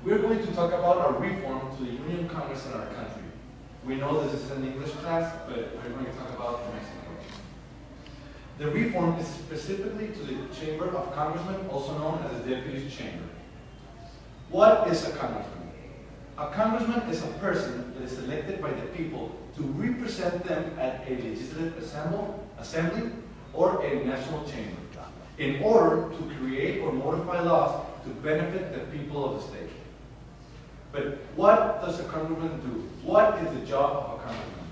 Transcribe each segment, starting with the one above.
We're going to talk about a reform to the Union Congress in our country. We know this is an English class, but we're going to talk about Mexico. The reform is specifically to the Chamber of Congressmen, also known as the Deputies Chamber. What is a congressman? A congressman is a person that is elected by the people to represent them at a legislative assembly or a national chamber in order to create or modify laws to benefit the people of the state. But what does a congressman do? What is the job of a congressman?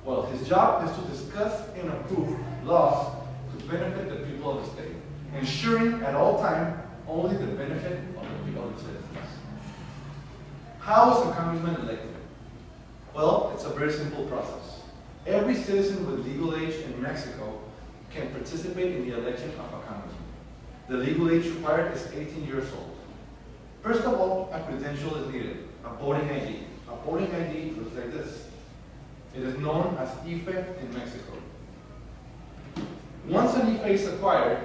Well, his job is to discuss and approve laws to benefit the people of the state, ensuring at all times only the benefit of the people of the citizens. How is a congressman elected? Well, it's a very simple process. Every citizen with legal age in Mexico can participate in the election of a congressman. The legal age required is 18 years old. First of all, a credential is needed, a voting ID. A voting ID looks like this. It is known as IFE in Mexico. Once an IFE is acquired,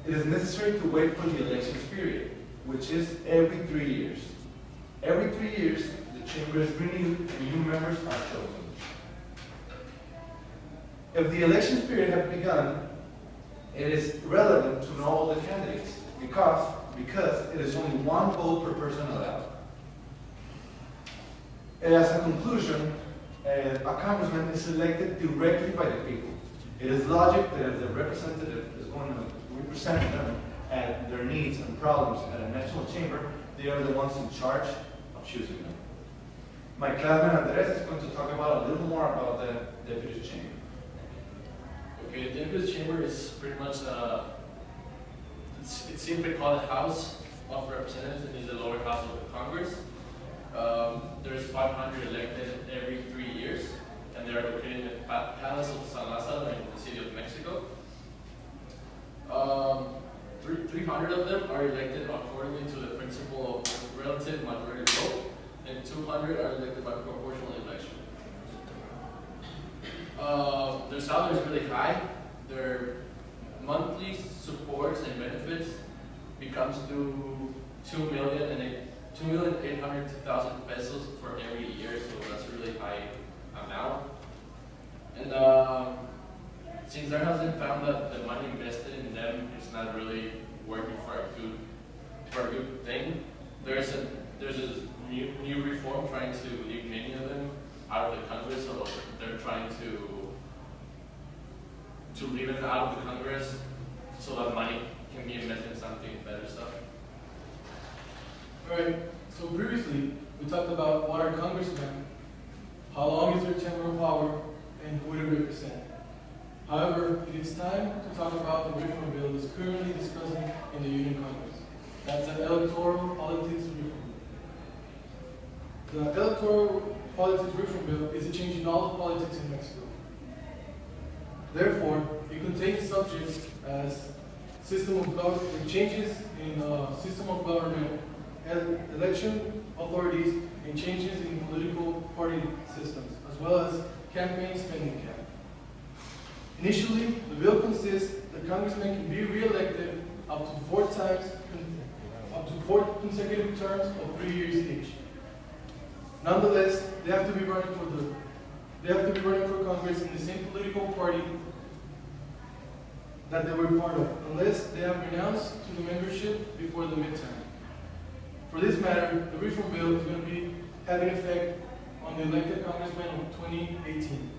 it is necessary to wait for the elections period, which is every 3 years. Every 3 years, the chamber is renewed and new members are chosen. If the elections period has begun, it is relevant to know all the candidates because it is only one vote per person allowed. And as a conclusion, a congressman is elected directly by the people. It is logic that if the representative is going to represent them and their needs and problems at a national chamber, they are the ones in charge of choosing them. My classmate Andres is going to talk about a little more about the Deputies Chamber. Okay, the Deputies Chamber is pretty much it's simply called the House of Representatives and is the lower house of the Congress. There's 500 elected every 3 years, and they are located in the Palace of San Lázaro in the city of Mexico. 300 of them are elected according to the principle of relative majority vote, and 200 are elected by proportional election. Their salary is really high. Their monthly supports and benefits becomes to 2,800,000 pesos for every year, so that's a really high amount. And since there has been found that the money invested in them is not really working for a good thing, there's a new reform trying to leave many of them out of the Congress, so they're trying to leave it out of the Congress so that money can be invested in something better stuff. Alright, so previously we talked about what are congressmen, how long is their tenure of power, and who they represent. However, it is time to talk about the reform bill that's currently discussing in the Union Congress. That's the Electoral Politics Reform Bill. The Electoral Politics Reform Bill is a change in all of politics in Mexico. Therefore, it contains subjects as changes in system of government, election authorities, and changes in political party systems, as well as campaign spending cap. Initially, the bill consists that congressmen can be re-elected up to 4 consecutive terms of 3 years each. Nonetheless, they have to be running for Congress in the same political party that they were part of, unless they have renounced to the membership before the midterm. For this matter, the reform bill is going to be having effect on the elected congressmen in 2018.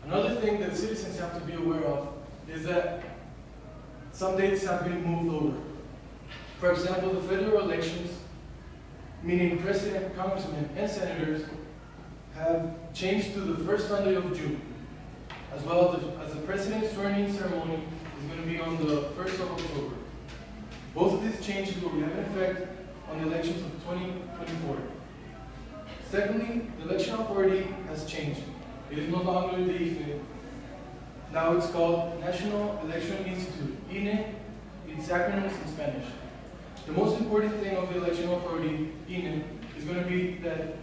Another thing that citizens have to be aware of is that some dates have been moved over. For example, the federal elections, meaning president, congressmen, and senators, have changed to the first Sunday of June, as well as the president's swearing-in ceremony is going to be on the 1st of October. Both of these changes will have an effect on the elections of 2024. Secondly, the election authority has changed. It is no longer the IFE. Now it's called National Election Institute, INE, its acronyms in Spanish. The most important thing of the election authority, INE, is going to be that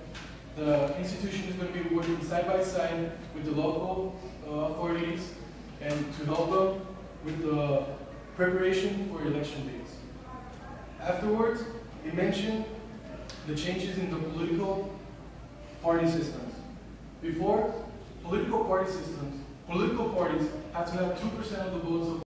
the institution is going to be working side by side with the local authorities and to help them with the preparation for election dates. Afterwards, it mentioned the changes in the political party systems. Before, political parties have to have 2% of the votes of